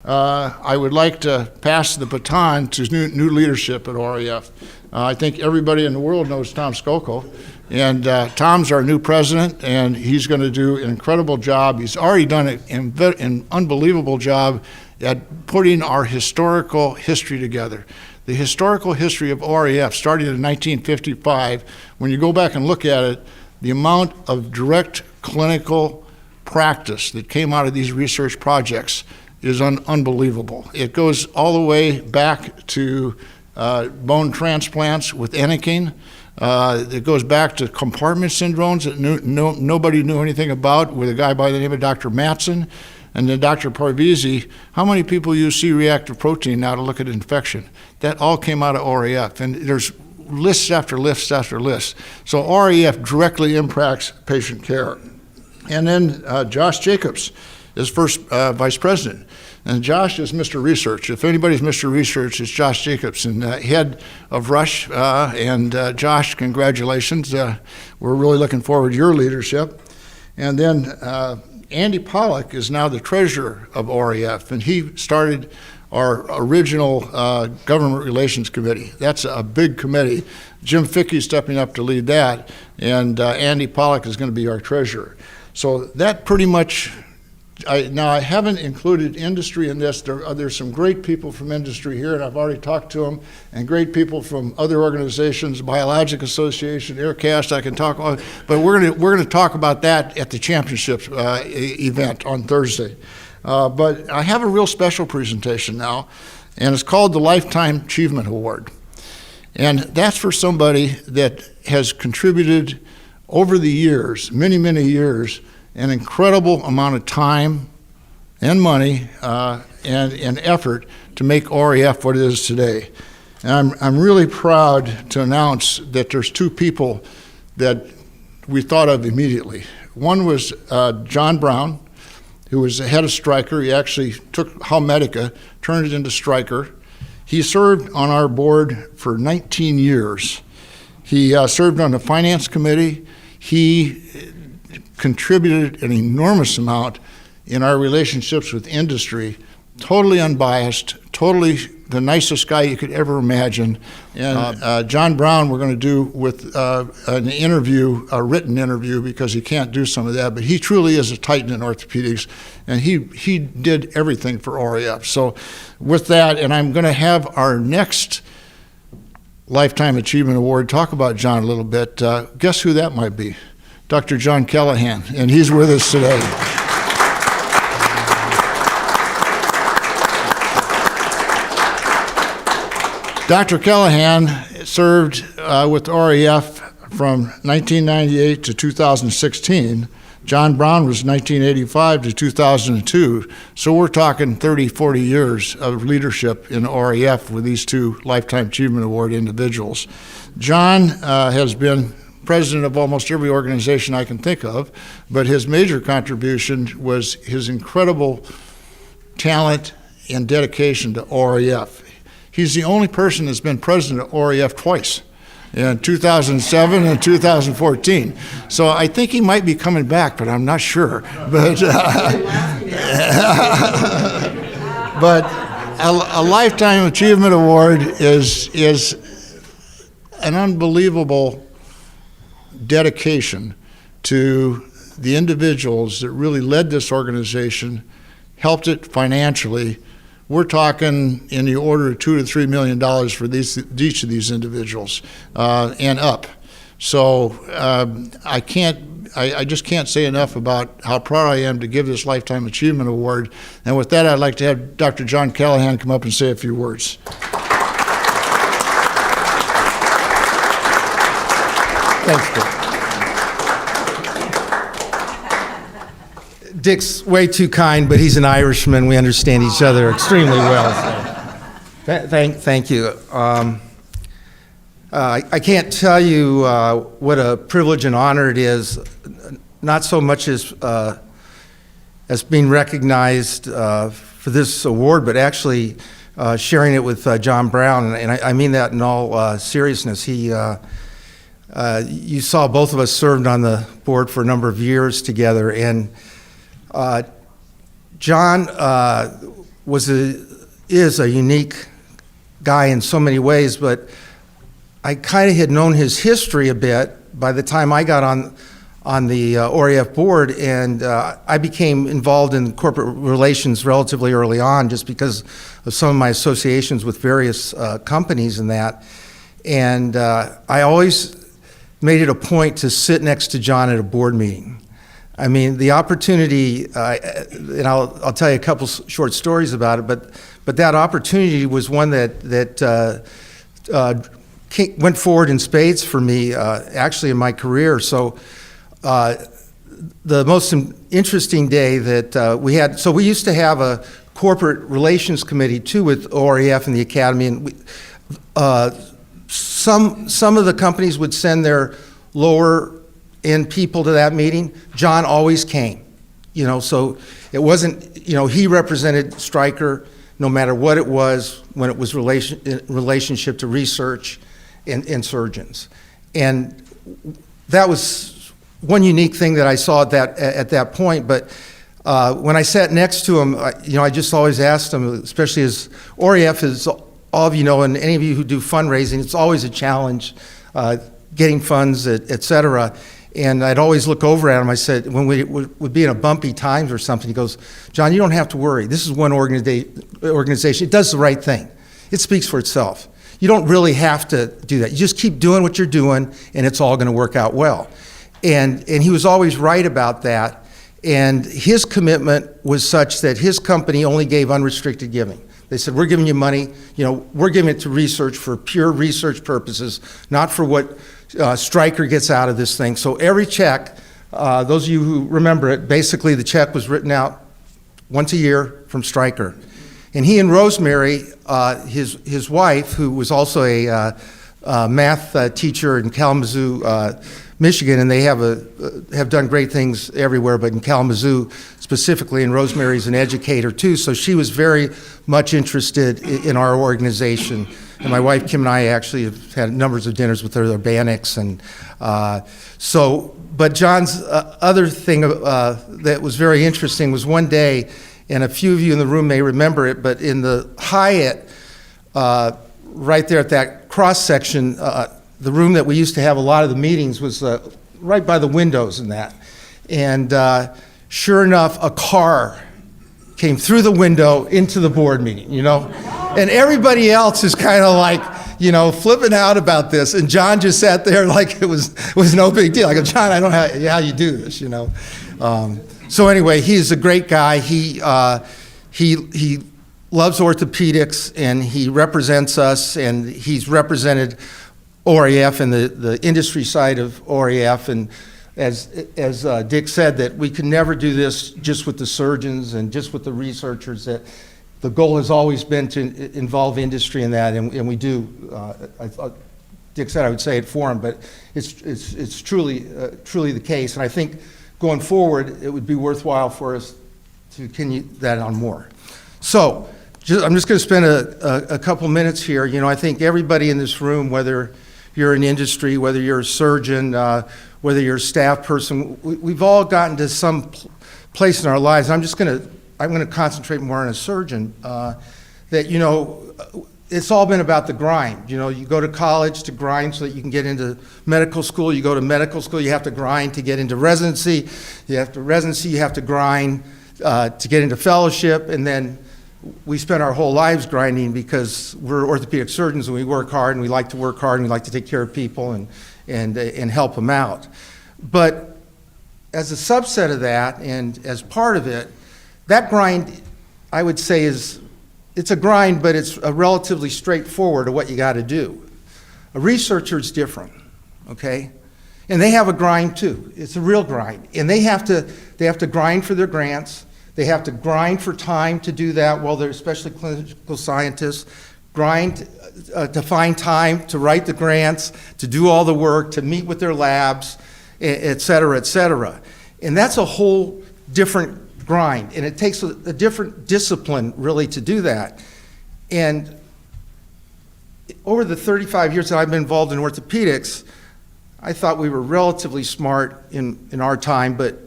I would like to pass the baton to new leadership at OREF. I think everybody in the world knows Tom Skoko, and Tom's our new president, and he's going to do an incredible job. He's already done an unbelievable job at putting our historical history together. The historical history of OREF started in 1955. When you go back and look at it, the amount of direct clinical practice that came out of these research projects is unbelievable. It goes all the way back to bone transplants with Enneking. It goes back to compartment syndromes that nobody knew anything about with a guy by the name of Dr. Mattson. And then Dr. Parvizi, how many people use C-reactive protein now to look at infection? That all came out of OREF, and there's lists after lists after lists. So OREF directly impacts patient care. And then Josh Jacobs is first vice president. And Josh is Mr. Research. If anybody's Mr. Research, it's Josh Jacobson, head of Rush. And Josh, congratulations. We're really looking forward to your leadership. And then Andy Pollack is now the treasurer of OREF, and he started our original government relations committee. That's a big committee. Jim Fickey's stepping up to lead that, and Andy Pollack is going to be our treasurer. So that pretty much, now I haven't included industry in this. There's some great people from industry here, and I've already talked to them, and great people from other organizations, Biologic Association, Aircast, I can talk about, but we're going to talk about that at the championships event on Thursday. But I have a real special presentation now, and it's called the Lifetime Achievement Award. And that's for somebody that has contributed over the years, many, many years, an incredible amount of time and money and effort to make OREF what it is today. And I'm really proud to announce that there's two people that we thought of immediately. One was John Brown, who was the head of Stryker. He actually took Howmedica, turned it into Stryker. He served on our board for 19 years. He served on the finance committee. He contributed an enormous amount in our relationships with industry, totally unbiased, totally the nicest guy you could ever imagine. And John Brown we're going to do with an interview, a written interview, because he can't do some of that, but he truly is a titan in orthopedics, and he did everything for OREF. So with that, and I'm going to have our next Lifetime Achievement Award talk about John a little bit. Guess who that might be? Dr. John Callahan, and he's with us today. Dr. Callahan served with OREF from 1998 to 2016. John Brown was 1985 to 2002. So we're talking 30, 40 years of leadership in OREF with these two Lifetime Achievement Award individuals. John has been president of almost every organization I can think of, but his major contribution was his incredible talent and dedication to OREF. He's the only person that's been president of OREF twice, in 2007 and 2014. So I think he might be coming back, but I'm not sure. But, but a Lifetime Achievement Award is an unbelievable dedication to the individuals that really led this organization, helped it financially. We're talking in the order of $2 to $3 million for each of these individuals and up. So I just can't say enough about how proud I am to give this Lifetime Achievement Award. And with that, I'd like to have Dr. John Callahan come up and say a few words. Thanks, Dick. Dick's way too kind, but he's an Irishman. We understand each other extremely well. So. Thank you. I can't tell you what a privilege and honor it is, not so much as being recognized for this award, but actually sharing it with John Brown, and I mean that in all seriousness. You saw both of us served on the board for a number of years together, and John is a unique guy in so many ways, but I kind of had known his history a bit by the time I got on the OREF board, and I became involved in corporate relations relatively early on just because of some of my associations with various companies and that. And I always made it a point to sit next to John at a board meeting. I mean, the opportunity, and I'll tell you a couple short stories about it, but that opportunity was one that went forward in spades for me, actually in my career. So the most interesting day that we had, so we used to have a corporate relations committee too with OREF and the Academy, and some of the companies would send their lower end people to that meeting. John always came, so it wasn't, he represented Stryker no matter what it was when it was relationship to research and surgeons. And that was one unique thing that I saw at that point. But when I sat next to him, I just always asked him, especially as OREF is, all of you know, and any of you who do fundraising, it's always a challenge getting funds, et cetera. And I'd always look over at him. I said, when we would be in a bumpy times or something, he goes, John, you don't have to worry. This is one organization. It does the right thing. It speaks for itself. You don't really have to do that. You just keep doing what you're doing, and it's all going to work out well. And he was always right about that. And his commitment was such that his company only gave unrestricted giving. They said, we're giving you money, we're giving it to research for pure research purposes, not for what Stryker gets out of this thing. So every check, those of you who remember it, basically the check was written out once a year from Stryker. And he and Rosemary, his wife, who was also a math teacher in Kalamazoo, Michigan, and they have done great things everywhere, but in Kalamazoo specifically, and Rosemary's an educator too, so she was very much interested in our organization. And my wife Kim and I actually have had numbers of dinners with her Urbanics, and but John's other thing that was very interesting was one day, and a few of you in the room may remember it, but in the Hyatt, right there at that cross section, the room that we used to have a lot of the meetings was right by the windows and that. And sure enough, a car came through the window into the board meeting, And everybody else is kind of like, flipping out about this. And John just sat there like it was no big deal. I go, John, I don't know how you do this, So anyway, he's a great guy. He loves orthopedics, and he represents us, and he's represented OREF and the industry side of OREF, and as Dick said, that we can never do this just with the surgeons and just with the researchers, that the goal has always been to involve industry in that, and we do. Dick said I would say it for him, but it's truly the case, and I think going forward it would be worthwhile for us to continue that on more. So I'm just going to spend a couple minutes here. I think everybody in this room, whether you're in industry, whether you're a surgeon, whether you're a staff person, we've all gotten to some place in our lives. I'm going to concentrate more on a surgeon, that, it's all been about the grind. You go to college to grind so that you can get into medical school. You go to medical school, you have to grind to get into residency. You have to grind to get into fellowship, and then we spend our whole lives grinding because we're orthopedic surgeons and we work hard, and we like to work hard, and we like to take care of people and help them out. But as a subset of that, and as part of it, that grind, I would say, it's a grind, but it's a relatively straightforward to what you got to do. A researcher is different, okay? And they have a grind too. It's a real grind, and they have to grind for their grants. They have to grind for time to do that while they're especially clinical scientists, grind to find time to write the grants, to do all the work, to meet with their labs, et cetera, et cetera. And that's a whole different grind, and it takes a different discipline really to do that. And over the 35 years that I've been involved in orthopedics, I thought we were relatively smart in our time, but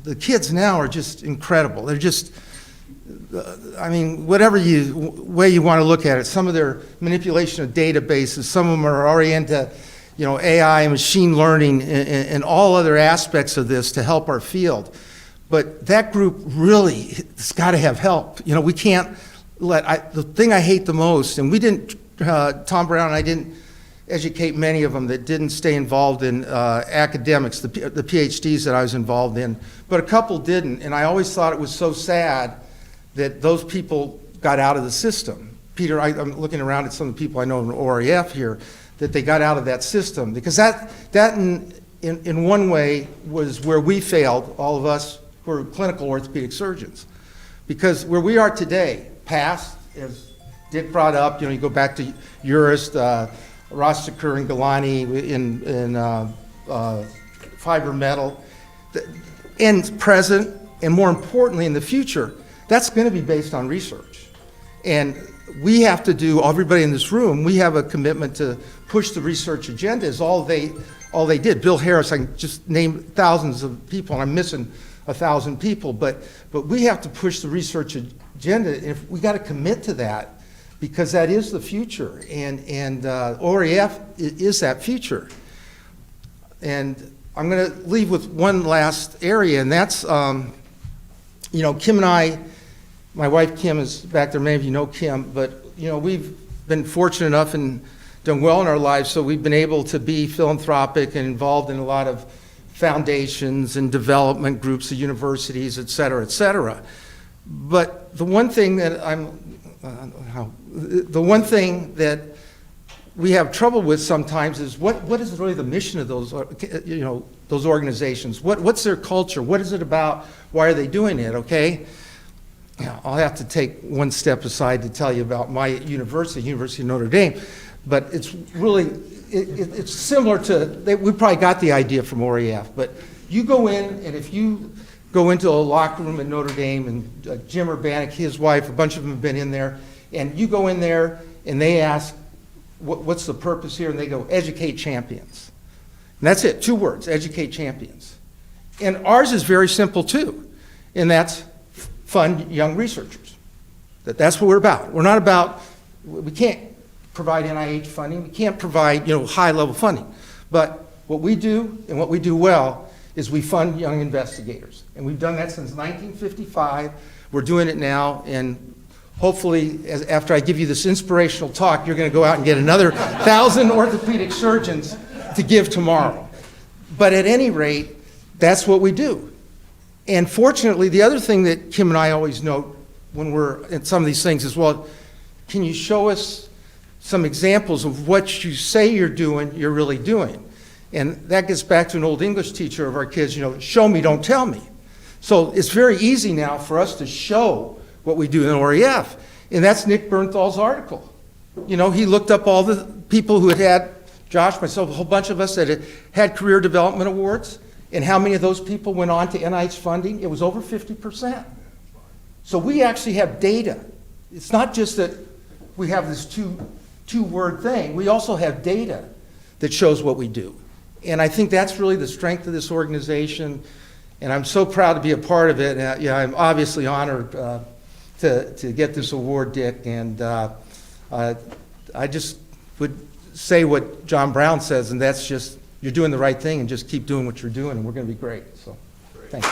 the kids now are just incredible. I mean, whatever way you want to look at it, some of their manipulation of databases, some of them are already into, AI and machine learning and all other aspects of this to help our field. But that group really has got to have help. We can't the thing I hate the most, and we didn't, Tom Brown and I didn't educate many of them that didn't stay involved in academics, the PhDs that I was involved in, but a couple didn't, and I always thought it was so sad that those people got out of the system. Peter, I'm looking around at some of the people I know in OREF here, that they got out of that system, because that in one way was where we failed, all of us who are clinical orthopedic surgeons. Because where we are today, past, as Dick brought up, you go back to Urist, Rostaker and Galani in fiber metal, and present, and more importantly in the future, that's going to be based on research. And we have to do, everybody in this room, we have a commitment to push the research agenda, is all they did. Bill Harris, I can just name thousands of people, and I'm missing 1,000 people, but we have to push the research agenda, and if we got to commit to that, because that is the future, and OREF is that future. And I'm going to leave with one last area, and that's, Kim and I, my wife Kim is back there, many of you know Kim, but we've been fortunate enough and done well in our lives, so we've been able to be philanthropic and involved in a lot of foundations and development groups of universities, et cetera, et cetera. But the one thing that we have trouble with sometimes is what is really the mission of those those organizations? What's their culture? What is it about? Why are they doing it? Okay, I'll have to take one step aside to tell you about my university, University of Notre Dame, but it's really it's similar to, we probably got the idea from OREF, but you go in, and if you go into a locker room at Notre Dame, and Jim Urbanek, his wife, a bunch of them have been in there, and you go in there and they ask, what's the purpose here? And they go, educate champions. And that's it, 2 words, educate champions. And ours is very simple too, and that's fund young researchers. That's what we're about. We're not about, we can't provide NIH funding, we can't provide high-level funding. But what we do, and what we do well, is we fund young investigators. And we've done that since 1955. We're doing it now, and hopefully, after I give you this inspirational talk, you're going to go out and get another 1,000 orthopedic surgeons to give tomorrow. But at any rate, that's what we do. And fortunately, the other thing that Kim and I always note when we're at some of these things is, well, can you show us some examples of what you say you're doing, you're really doing? And that gets back to an old English teacher of our kids, show me, don't tell me. So it's very easy now for us to show what we do in OREF. And that's Nick Bernthal's article. He looked up all the people who had Josh, myself, a whole bunch of us that had career development awards, and how many of those people went on to NIH funding. It was over 50%. So we actually have data. It's not just that we have this two-word thing. We also have data that shows what we do. And I think that's really the strength of this organization, and I'm so proud to be a part of it. And, I'm obviously honored to get this award, Dick, and I just would say what John Brown says, and that's just, you're doing the right thing, and just keep doing what you're doing, and we're going to be great. So, thanks.